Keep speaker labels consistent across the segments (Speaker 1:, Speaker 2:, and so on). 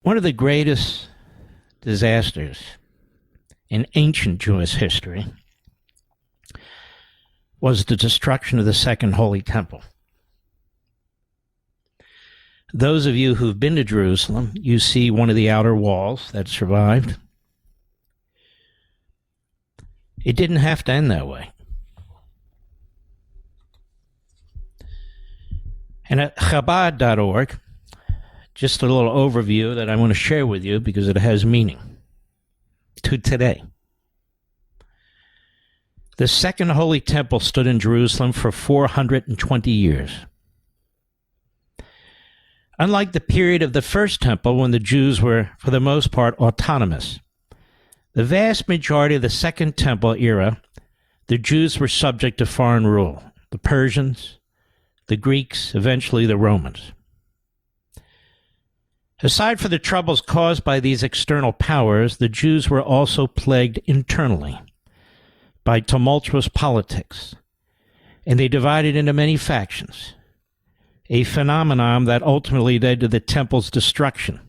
Speaker 1: One of the greatest disasters in ancient Jewish history was the destruction of the Second Holy Temple. Those of you who've been to Jerusalem, you see one of the outer walls that survived. It didn't have to end that way. And at Chabad.org, just a little overview that I want to share with you because it has meaning to today. The Second Holy Temple stood in Jerusalem for 420 years. Unlike the period of the First Temple, when the Jews were, for the most part, autonomous, the vast majority of the Second Temple era, the Jews were subject to foreign rule. The Persians, the Greeks, eventually the Romans. Aside from the troubles caused by these external powers, the Jews were also plagued internally by tumultuous politics, and they divided into many factions, a phenomenon that ultimately led to the temple's destruction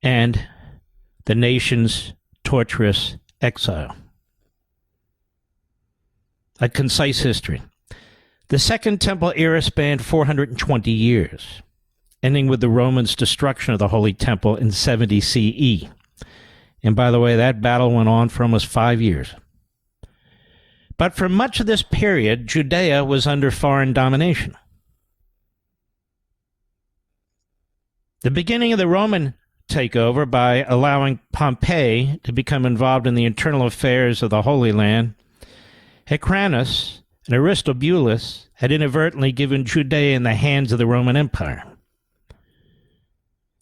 Speaker 1: and the nation's torturous exile. A concise history. The Second Temple era spanned 420 years, ending with the Romans' destruction of the Holy Temple in 70 CE. And by the way, that battle went on for almost 5 years. But for much of this period, Judea was under foreign domination. The beginning of the Roman takeover by allowing Pompey to become involved in the internal affairs of the Holy Land, Hyrcanus and Aristobulus had inadvertently given Judea in the hands of the Roman Empire.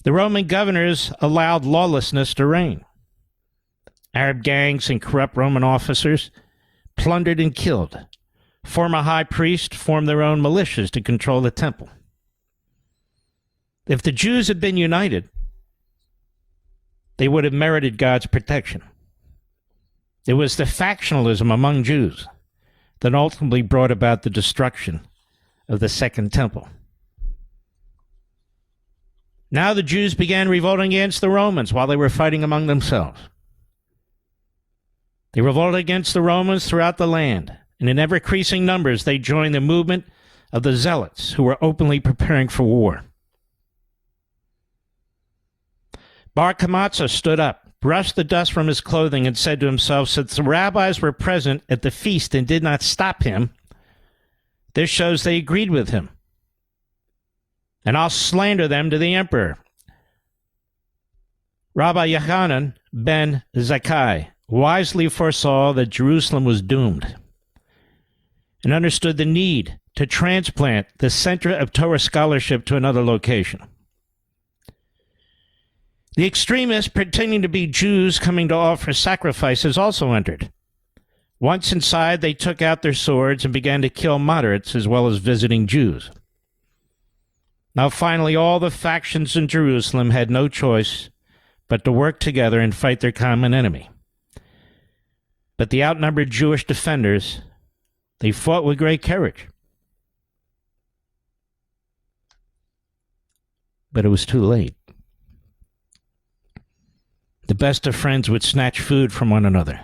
Speaker 1: The Roman governors allowed lawlessness to reign. Arab gangs and corrupt Roman officers plundered and killed. Former high priests formed their own militias to control the temple. If the Jews had been united, they would have merited God's protection. It was the factionalism among Jews that ultimately brought about the destruction of the Second Temple. Now the Jews began revolting against the Romans while they were fighting among themselves. They revolted against the Romans throughout the land, and in ever-increasing numbers they joined the movement of the Zealots, who were openly preparing for war. Bar Kokhba stood up, brushed the dust from his clothing, and said to himself, since the rabbis were present at the feast and did not stop him, this shows they agreed with him. And I'll slander them to the emperor. Rabbi Yochanan ben Zakkai wisely foresaw that Jerusalem was doomed and understood the need to transplant the center of Torah scholarship to another location. The extremists pretending to be Jews coming to offer sacrifices also entered. Once inside, they took out their swords and began to kill moderates as well as visiting Jews. Now finally, all the factions in Jerusalem had no choice but to work together and fight their common enemy. But the outnumbered Jewish defenders, they fought with great courage. But it was too late. The best of friends would snatch food from one another.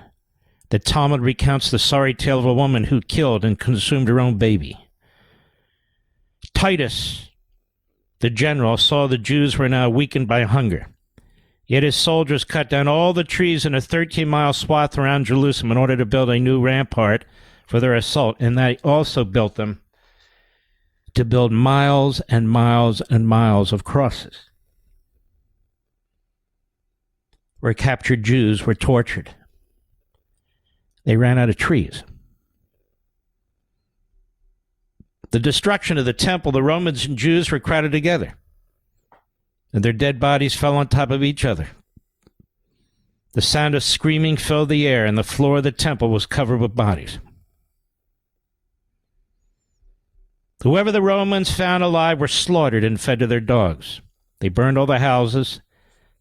Speaker 1: The Talmud recounts the sorry tale of a woman who killed and consumed her own baby. Titus, the general, saw the Jews were now weakened by hunger. Yet his soldiers cut down all the trees in a 13-mile swath around Jerusalem in order to build a new rampart for their assault, and they also built them to build miles and miles and miles of crosses, where captured Jews were tortured. They ran out of trees. The destruction of the temple, the Romans and Jews were crowded together, and their dead bodies fell on top of each other. The sound of screaming filled the air, and the floor of the temple was covered with bodies. Whoever the Romans found alive were slaughtered and fed to their dogs. They burned all the houses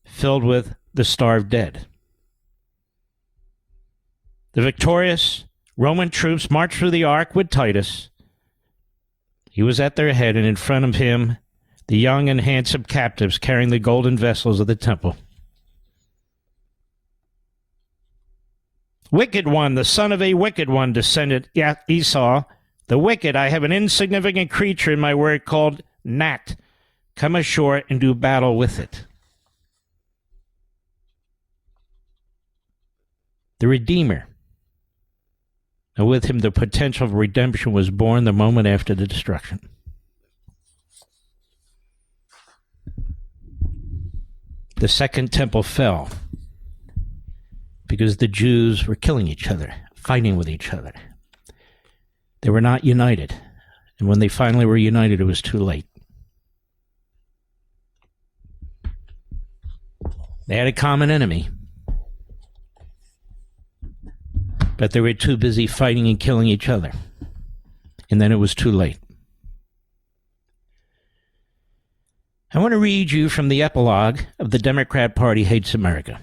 Speaker 1: filled with the starved dead. The victorious Roman troops marched through the ark with Titus. He was at their head, and in front of him the young and handsome captives carrying the golden vessels of the temple. Wicked one, the son of a wicked one, descended Esau. The wicked, I have an insignificant creature in my word called gnat. Come ashore and do battle with it. The Redeemer, and with him the potential of redemption, was born the moment after the destruction. The second temple fell because the Jews were killing each other, fighting with each other. They were not united, and when they finally were united, it was too late. They had a common enemy, but they were too busy fighting and killing each other, and then it was too late. I want to read you from the epilogue of The Democrat Party Hates America.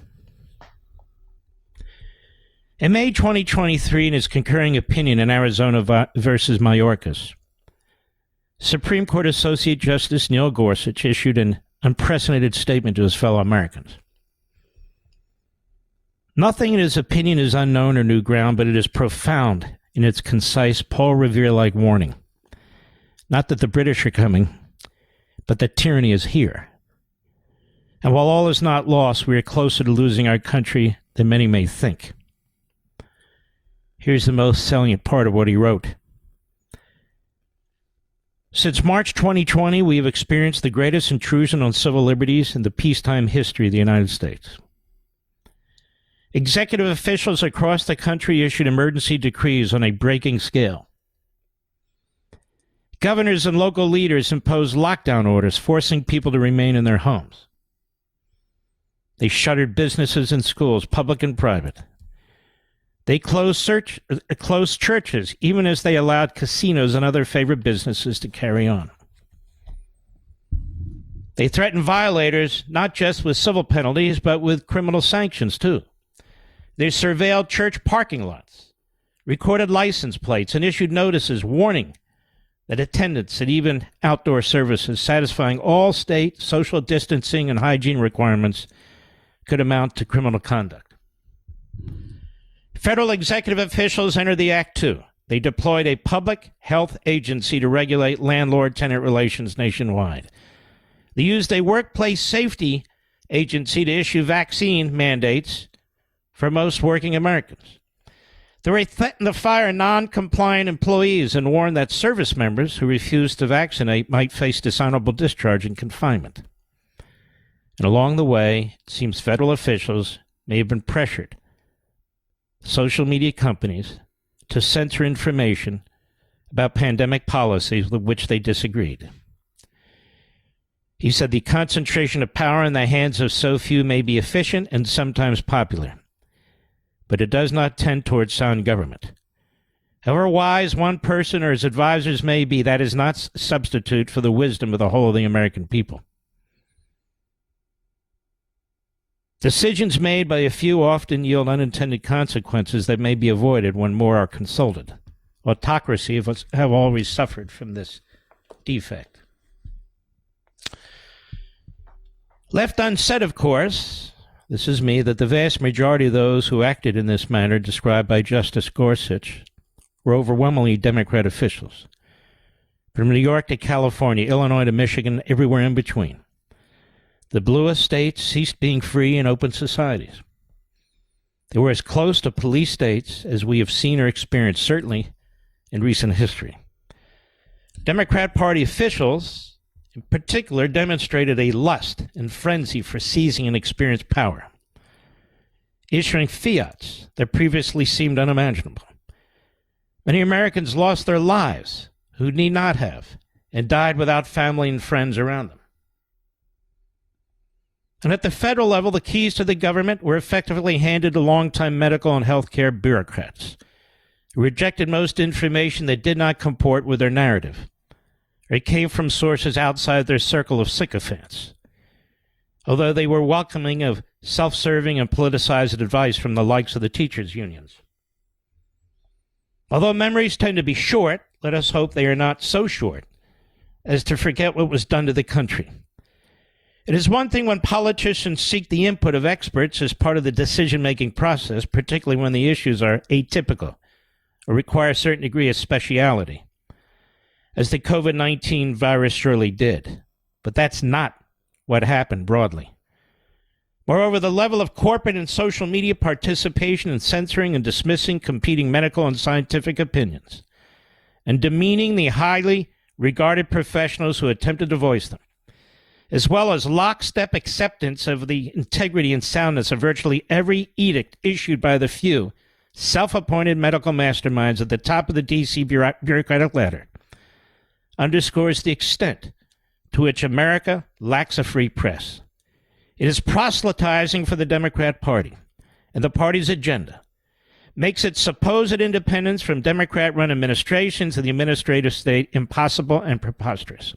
Speaker 1: In May 2023, in his concurring opinion in Arizona versus Mayorkas, Supreme Court Associate Justice Neil Gorsuch issued an unprecedented statement to his fellow Americans. Nothing in his opinion is unknown or new ground, but it is profound in its concise, Paul Revere-like warning. Not that the British are coming, but that tyranny is here. And while all is not lost, we are closer to losing our country than many may think. Here's the most salient part of what he wrote. Since March 2020, we have experienced the greatest intrusion on civil liberties in the peacetime history of the United States. Executive officials across the country issued emergency decrees on a breaking scale. Governors and local leaders imposed lockdown orders, forcing people to remain in their homes. They shuttered businesses and schools, public and private. They closed churches, even as they allowed casinos and other favorite businesses to carry on. They threatened violators not just with civil penalties, but with criminal sanctions, too. They surveilled church parking lots, recorded license plates, and issued notices warning that attendance at even outdoor services satisfying all state social distancing and hygiene requirements could amount to criminal conduct. Federal executive officials entered the act, too. They deployed a public health agency to regulate landlord-tenant relations nationwide. They used a workplace safety agency to issue vaccine mandates for most working Americans. They threatened to fire non-compliant employees and warned that service members who refused to vaccinate might face dishonorable discharge and confinement. And along the way, it seems federal officials may have been pressured social media companies to censor information about pandemic policies with which they disagreed. He said the concentration of power in the hands of so few may be efficient and sometimes popular, but it does not tend towards sound government. However wise one person or his advisors may be, that is not substitute for the wisdom of the whole of the American people. Decisions made by a few often yield unintended consequences that may be avoided when more are consulted. Autocracy have always suffered from this defect. Left unsaid, of course, this is me, that the vast majority of those who acted in this manner described by Justice Gorsuch were overwhelmingly Democrat officials. From New York to California, Illinois to Michigan, everywhere in between. The bluest states ceased being free and open societies. They were as close to police states as we have seen or experienced, certainly in recent history. Democrat Party officials, in particular, demonstrated a lust and frenzy for seizing and experienced power, issuing fiats that previously seemed unimaginable. Many Americans lost their lives who need not have, and died without family and friends around them. And at the federal level, the keys to the government were effectively handed to longtime medical and healthcare bureaucrats who rejected most information that did not comport with their narrative, or it came from sources outside their circle of sycophants, although they were welcoming of self-serving and politicized advice from the likes of the teachers' unions. Although memories tend to be short, let us hope they are not so short as to forget what was done to the country. It is one thing when politicians seek the input of experts as part of the decision-making process, particularly when the issues are atypical or require a certain degree of speciality, as the COVID-19 virus surely did. But that's not what happened broadly. Moreover, the level of corporate and social media participation in censoring and dismissing competing medical and scientific opinions and demeaning the highly regarded professionals who attempted to voice them, as well as lockstep acceptance of the integrity and soundness of virtually every edict issued by the few self-appointed medical masterminds at the top of the D.C. bureaucratic ladder, underscores the extent to which America lacks a free press. It is proselytizing for the Democrat Party and the party's agenda, makes its supposed independence from Democrat-run administrations and the administrative state impossible and preposterous.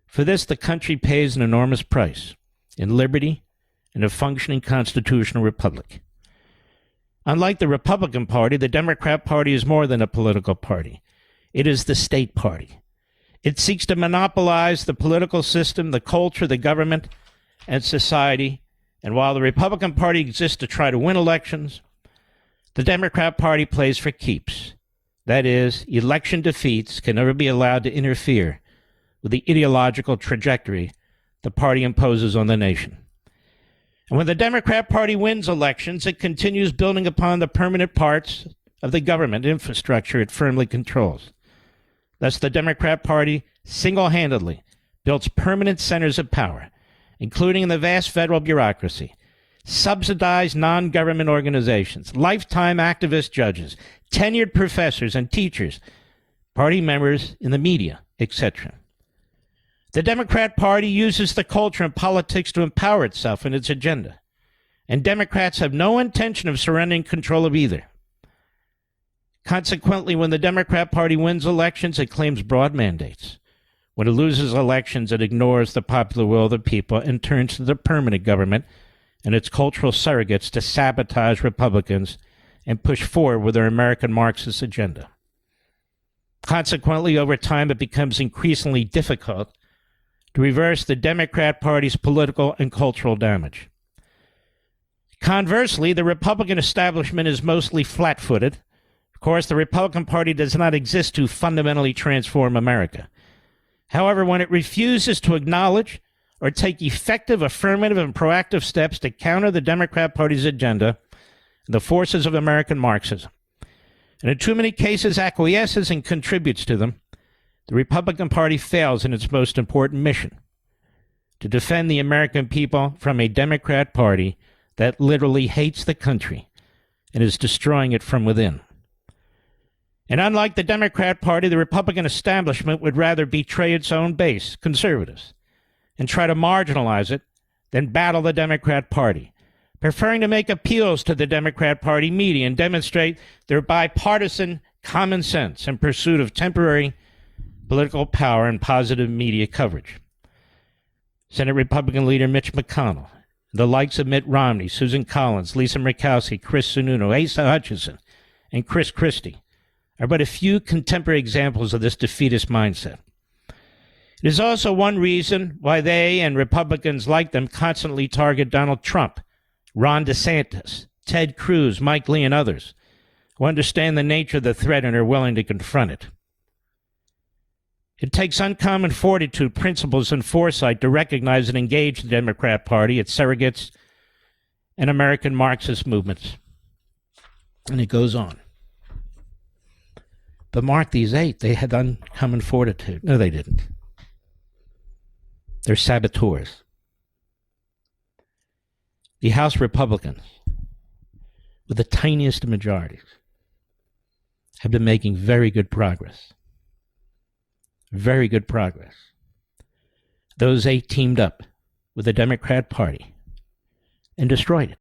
Speaker 1: For this, the country pays an enormous price in liberty and a functioning constitutional republic. Unlike the Republican Party, the Democrat Party is more than a political party. It is the state party. It seeks to monopolize the political system, the culture, the government, and society. And while the Republican Party exists to try to win elections, the Democrat Party plays for keeps. That is, election defeats can never be allowed to interfere with the ideological trajectory the party imposes on the nation. And when the Democrat Party wins elections, it continues building upon the permanent parts of the government infrastructure it firmly controls. Thus, the Democrat Party single-handedly builds permanent centers of power, including in the vast federal bureaucracy, subsidized non-government organizations, lifetime activist judges, tenured professors and teachers, party members in the media, etc. The Democrat Party uses the culture and politics to empower itself and its agenda, and Democrats have no intention of surrendering control of either. Consequently, when the Democrat Party wins elections, it claims broad mandates. When it loses elections, it ignores the popular will of the people and turns to the permanent government and its cultural surrogates to sabotage Republicans and push forward with their American Marxist agenda. Consequently, over time, it becomes increasingly difficult to reverse the Democrat Party's political and cultural damage. Conversely, the Republican establishment is mostly flat-footed. Of course, the Republican Party does not exist to fundamentally transform America. However, when it refuses to acknowledge or take effective, affirmative, and proactive steps to counter the Democrat Party's agenda and the forces of American Marxism, and in too many cases acquiesces and contributes to them, the Republican Party fails in its most important mission, to defend the American people from a Democrat Party that literally hates the country and is destroying it from within. And unlike the Democrat Party, the Republican establishment would rather betray its own base, conservatives, and try to marginalize it than battle the Democrat Party, preferring to make appeals to the Democrat Party media and demonstrate their bipartisan common sense in pursuit of temporary political power and positive media coverage. Senate Republican leader Mitch McConnell, the likes of Mitt Romney, Susan Collins, Lisa Murkowski, Chris Sununu, Asa Hutchinson, and Chris Christie are but a few contemporary examples of this defeatist mindset. It is also one reason why they and Republicans like them constantly target Donald Trump, Ron DeSantis, Ted Cruz, Mike Lee, and others who understand the nature of the threat and are willing to confront it. It takes uncommon fortitude, principles, and foresight to recognize and engage the Democrat Party, its surrogates, and American Marxist movements. And it goes on. But mark these eight, they had uncommon fortitude. No, they didn't. They're saboteurs. The House Republicans, with the tiniest of majorities, have been making very good progress. Very good progress. Those eight teamed up with the Democrat Party and destroyed it.